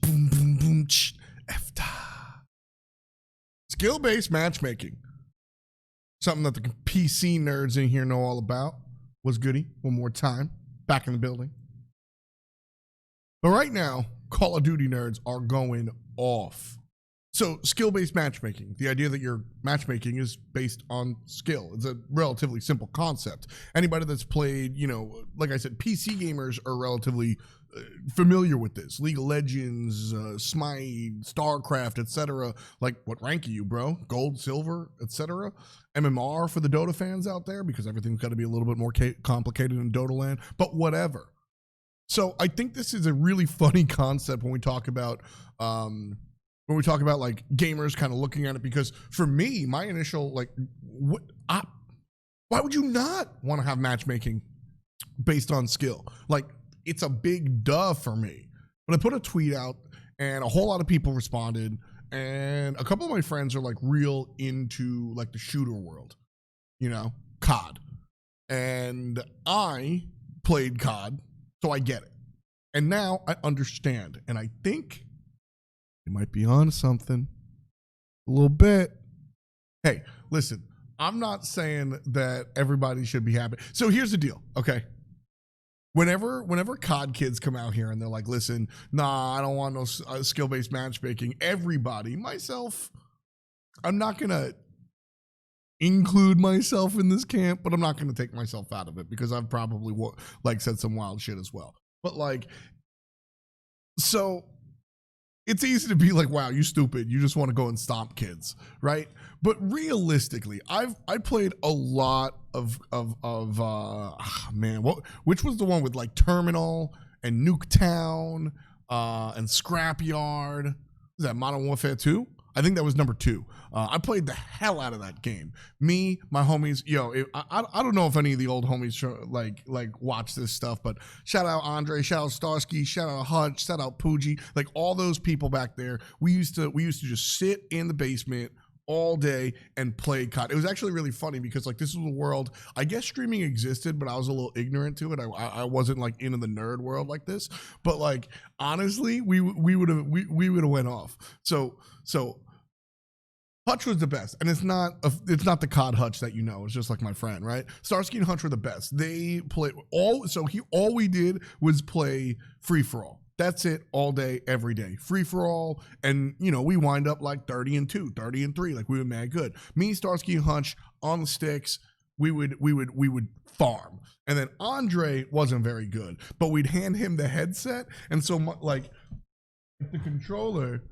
boom, boom, boom, EFTA. Skill-based matchmaking. Something that the PC nerds in here know all about. Was goody. One more time. Back in the building. But right now, Call of Duty nerds are going off. So skill-based matchmaking, the idea that your matchmaking is based on skill. It's a relatively simple concept. Anybody that's played, like I said, PC gamers are relatively familiar with this. League of Legends, Smite, StarCraft, etc. Like, what rank are you, bro? Gold, silver, etc. MMR for the Dota fans out there, because everything's got to be a little bit more complicated in Dota land, but whatever. So I think this is a really funny concept when we talk about like gamers kind of looking at it, because for me, my initial why would you not want to have matchmaking based on skill? Like, it's a big duh for me. But I put a tweet out and a whole lot of people responded, and a couple of my friends are like real into like the shooter world, COD. And I played COD, so I get it. And now I understand. And I think you might be on something a little bit. Hey, listen, I'm not saying that everybody should be happy. So here's the deal, okay? Whenever COD kids come out here and they're like, listen, nah, I don't want no skill-based matchmaking. Everybody, myself, I'm not going to include myself in this camp, but I'm not going to take myself out of it, because I've probably said some wild shit as well. But so it's easy to be like, wow, you stupid. You just want to go and stomp kids, right? But realistically, I played a lot of which was the one with like Terminal and Nuketown and Scrapyard? Was that Modern Warfare 2? I think that was number 2. I played the hell out of that game. Me, my homies, I don't know if any of the old homies watch this stuff, but shout out Andre, shout out Starsky, shout out Hutch, shout out Pooji, like all those people back there. We used to just sit in the basement all day and play COD. It was actually really funny because like this was a world, I guess streaming existed, but I was a little ignorant to it. I wasn't like into the nerd world like this, but like honestly, we would have went off. So Hutch was the best, and it's not the COD Hutch that you know. It's just like my friend, right? Starsky and Hutch were the best. They played all we did was play free for all. That's it, all day, every day, free for all, and we wind up like 30-2, 30-3, like we were mad good. Me, Starsky and Hutch on the sticks. We would farm, and then Andre wasn't very good, but we'd hand him the headset, and so like the controller.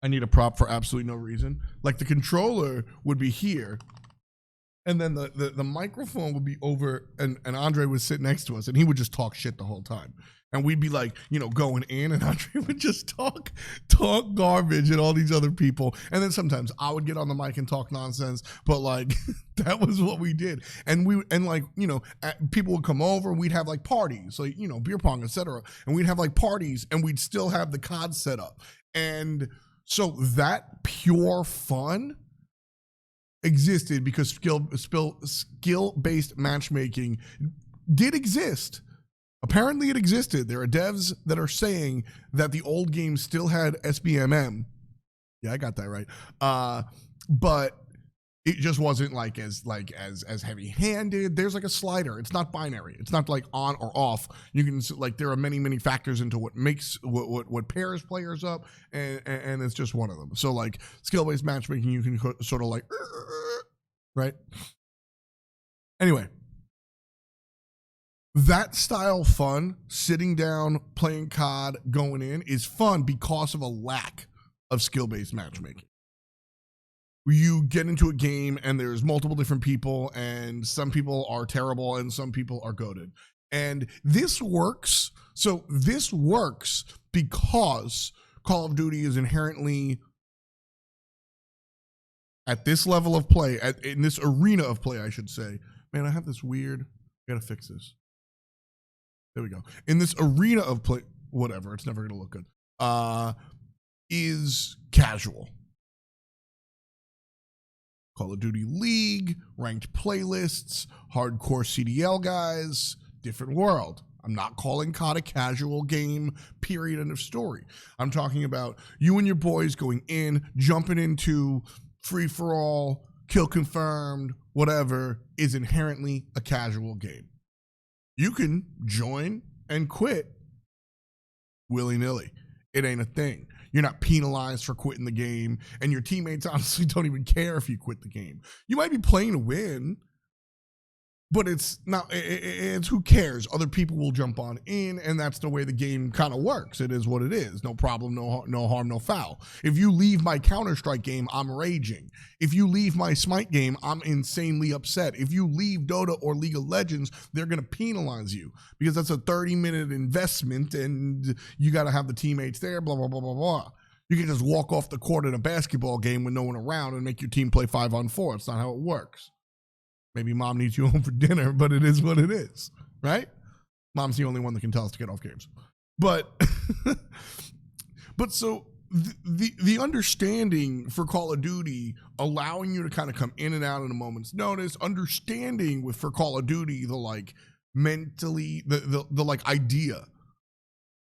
I need a prop for absolutely no reason. Like the controller would be here, and then the microphone would be over, and Andre would sit next to us, and he would just talk shit the whole time. And we'd be like, going in, and Andre would just talk garbage and all these other people. And then sometimes I would get on the mic and talk nonsense, but like that was what we did. And people would come over, and we'd have like parties, like beer pong, etc. And we'd have like parties, and we'd still have the COD set up. And so that pure fun existed because skill-based matchmaking did exist. Apparently it existed. There are devs that are saying that the old game still had SBMM. Yeah, I got that right. But it just wasn't as heavy-handed. There's like a slider. It's not binary. It's not like on or off. You can there are many factors into what makes what pairs players up, and it's just one of them. So like skill-based matchmaking, you can sort of like right. Anyway, that style fun, sitting down, playing COD, going in, is fun because of a lack of skill-based matchmaking. You get into a game and there's multiple different people, and some people are terrible and some people are goated. And this works. So this works because Call of Duty is inherently, at this level of play, in this arena of play, I should say. Man, I have this weird, I gotta fix this. There we go. In this arena of play, whatever, it's never gonna look good, is casual. Call of Duty League, ranked playlists, hardcore CDL guys, different world. I'm not calling COD a casual game, period, end of story. I'm talking about you and your boys going in, jumping into free-for-all, kill confirmed, whatever, is inherently a casual game. You can join and quit willy-nilly. It ain't a thing. You're not penalized for quitting the game, and your teammates honestly don't even care if you quit the game. You might be playing to win, but it's not, it's who cares? Other people will jump on in, and that's the way the game kind of works. It is what it is. No problem, no harm, no foul. If you leave my Counter-Strike game, I'm raging. If you leave my Smite game, I'm insanely upset. If you leave Dota or League of Legends, they're going to penalize you because that's a 30-minute investment, and you got to have the teammates there, blah, blah, blah, blah, blah. You can just walk off the court in a basketball game with no one around and make your team play 5-on-4. It's not how it works. Maybe mom needs you home for dinner, but it is what it is, right? Mom's the only one that can tell us to get off games. But so the understanding for Call of Duty, allowing you to kind of come in and out in a moment's notice, understanding for Call of Duty, the like mentally, the like idea.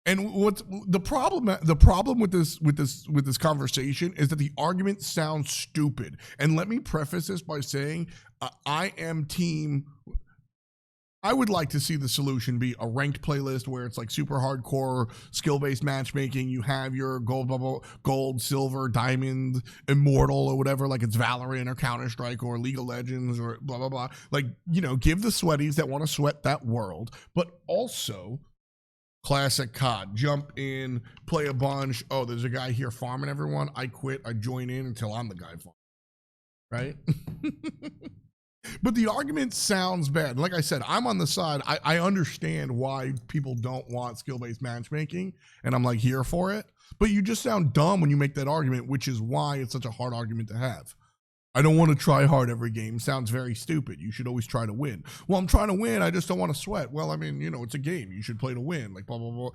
And what's the problem with this conversation is that the argument sounds stupid. And let me preface this by saying I would like to see the solution be a ranked playlist where it's like super hardcore skill-based matchmaking. You have your gold, silver, diamond, immortal, or whatever, like it's Valorant or Counter-Strike or League of Legends or blah, blah, blah. Like, you know, give the sweaties that want to sweat that world, but also classic COD. Jump in, play a bunch. Oh, there's a guy here farming everyone. I quit. I join in until I'm the guy farming. Right? But the argument sounds bad. Like I said, I'm on the side. I understand why people don't want skill-based matchmaking, and I'm like here for it. But you just sound dumb when you make that argument, which is why it's such a hard argument to have. I don't want to try hard every game. Sounds very stupid. You should always try to win. Well, I'm trying to win. I just don't want to sweat. Well, I mean, you know, it's a game. You should play to win. Like blah, blah, blah.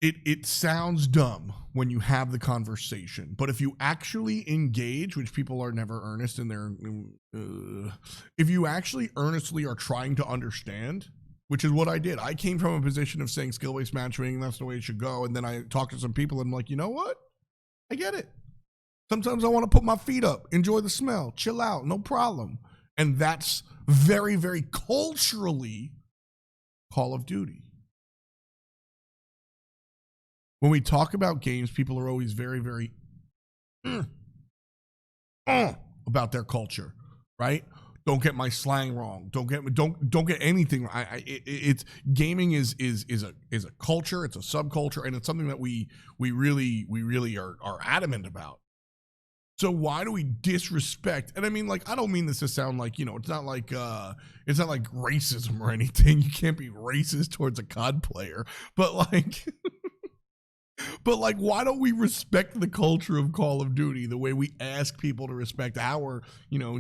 It sounds dumb when you have the conversation, but if you actually engage, which people are never earnest in their, if you actually earnestly are trying to understand, which is what I did. I came from a position of saying skill-based matchmaking, that's the way it should go. And then I talked to some people and I'm like, you know what? I get it. Sometimes I want to put my feet up, enjoy the smell, chill out, no problem. And that's very, very culturally Call of Duty. When we talk about games, people are always very, very about their culture, right? Don't get my slang wrong. Don't get anything. It's gaming is a culture. It's a subculture, and it's something that we really are adamant about. So why do we disrespect? And I mean, like, I don't mean this to sound like, you know, it's not like racism or anything. You can't be racist towards a COD player, but like. But like, why don't we respect the culture of Call of Duty the way we ask people to respect our, you know,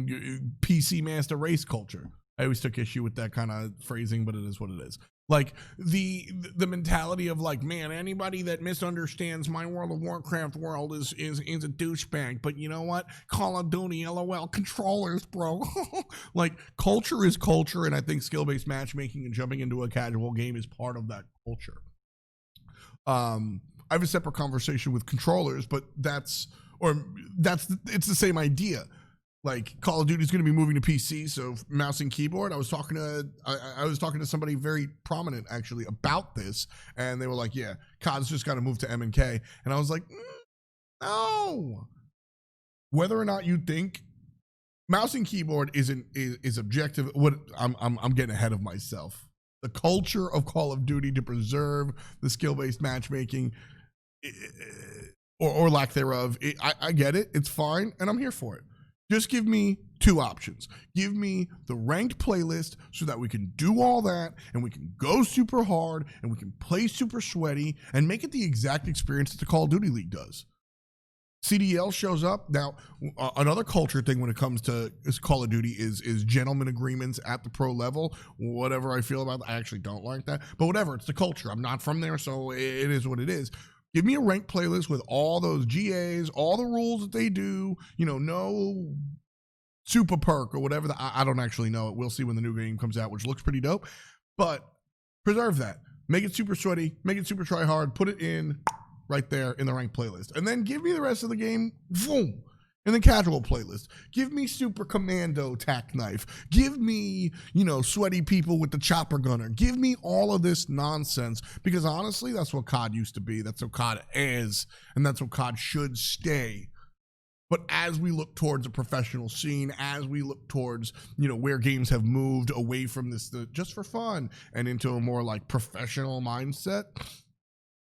PC master race culture? I always took issue with that kind of phrasing, but it is what it is. Like the mentality of like, man, anybody that misunderstands my World of Warcraft world is a douchebag. But you know what? Call of Duty, LOL, controllers, bro. Like, culture is culture, and I think skill-based matchmaking and jumping into a casual game is part of that culture. I have a separate conversation with controllers, but it's the same idea. Like, Call of Duty is going to be moving to PC, so mouse and keyboard. I was talking to somebody very prominent actually about this, and they were like, "Yeah, COD's just got to move to M&K," and I was like, "No." Whether or not you think mouse and keyboard is objective, what I'm getting ahead of myself. The culture of Call of Duty to preserve the skill-based matchmaking, or lack thereof, I get it. It's fine, and I'm here for it. Just give me two options. Give me the ranked playlist so that we can do all that, and we can go super hard, and we can play super sweaty, and make it the exact experience that the Call of Duty League does. CDL shows up. Now, another culture thing when it comes to Call of Duty is gentleman agreements at the pro level. Whatever I feel about that, I actually don't like that. But whatever, it's the culture. I'm not from there, so it is what it is. Give me a ranked playlist with all those GAs, all the rules that they do, you know, no super perk or whatever. I don't actually know it. We'll see when the new game comes out, which looks pretty dope. But Preserve that. Make it super sweaty. Make it super try hard. Put it in right there in the ranked playlist. And then give me the rest of the game, boom, in the casual playlist. Give me Super Commando Tack Knife. Give me, sweaty people with the chopper gunner. Give me all of this nonsense, because honestly, that's what COD used to be. That's what COD is, and that's what COD should stay. But as we look towards a professional scene, as we look towards, where games have moved away from this just for fun and into a more like professional mindset,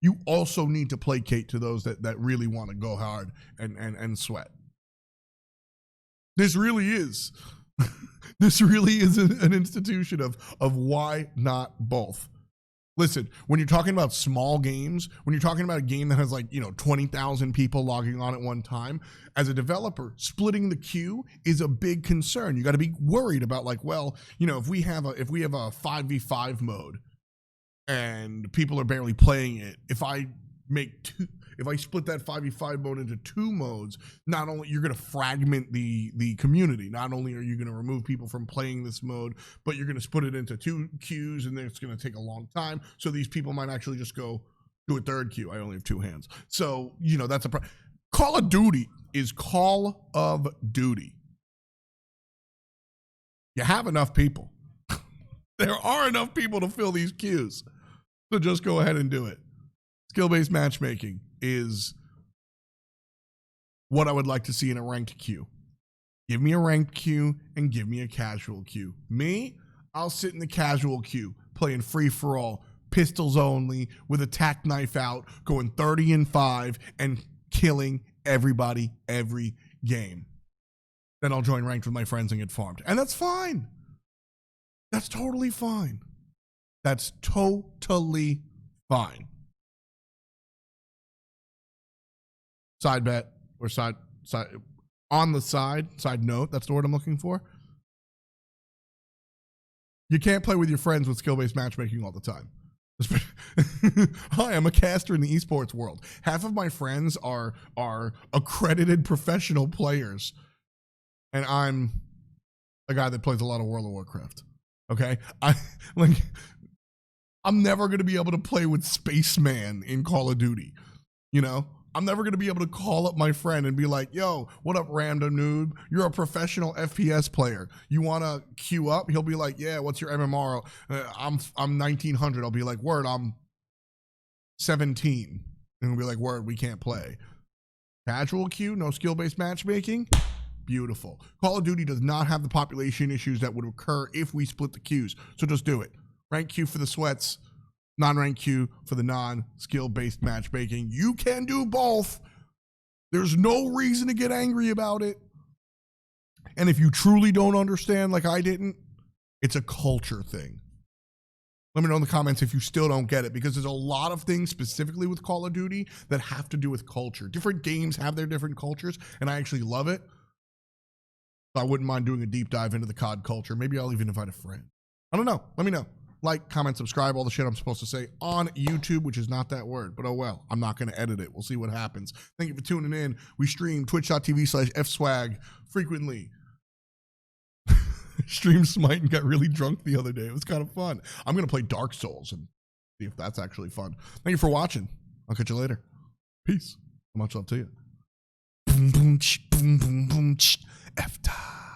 you also need to placate to those that really want to go hard and sweat. This really is. This really is an institution of why not both. Listen, when you're talking about small games, when you're talking about a game that has 20,000 people logging on at one time, as a developer, splitting the queue is a big concern. You got to be worried about if we have a 5v5 mode and people are barely playing it, if I split that 5v5 mode into two modes, not only you're going to fragment the community, not only are you going to remove people from playing this mode, but you're going to split it into two queues, and then it's going to take a long time. So these people might actually just go do a third queue. I only have two hands. So, that's a problem. Call of Duty is Call of Duty. You have enough people. There are enough people to fill these queues. So just go ahead and do it. Skill-based matchmaking is what I would like to see in a ranked queue. Give me a ranked queue and give me a casual queue. Me, I'll sit in the casual queue playing free-for-all, pistols only, with a tack knife out, going 30-5 and killing everybody every game. Then I'll join ranked with my friends and get farmed. And that's fine. That's totally fine. That's totally fine. Side bet or side note, that's the word I'm looking for. You can't play with your friends with skill-based matchmaking all the time. Hi, I'm a caster in the esports world. Half of my friends are accredited professional players, and I'm a guy that plays a lot of World of Warcraft. Okay? I'm never going to be able to play with Spaceman in Call of Duty, I'm never going to be able to call up my friend and be like, yo, what up, random noob? You're a professional FPS player. You want to queue up? He'll be like, yeah, what's your MMR? I'm 1900. I'll be like, word, I'm 17. And he'll be like, word, we can't play. Casual queue, no skill-based matchmaking. Beautiful. Call of Duty does not have the population issues that would occur if we split the queues. So just do it. Rank queue for the sweats. Non-ranked queue for the non-skill-based matchmaking. You can do both. There's no reason to get angry about it. And if you truly don't understand like I didn't, it's a culture thing. Let me know in the comments if you still don't get it, because there's a lot of things specifically with Call of Duty that have to do with culture. Different games have their different cultures, and I actually love it. So I wouldn't mind doing a deep dive into the COD culture. Maybe I'll even invite a friend. I don't know. Let me know. Like, comment, subscribe, all the shit I'm supposed to say on YouTube, which is not that word, but oh well. I'm not going to edit it. We'll see what happens. Thank you for tuning in. We stream twitch.tv/fswag frequently. Stream Smite and got really drunk the other day. It was kind of fun. I'm going to play Dark Souls and see if that's actually fun. Thank you for watching. I'll catch you later. Peace. Much love to you. Boom, boom, boom, boom, boom, F-time.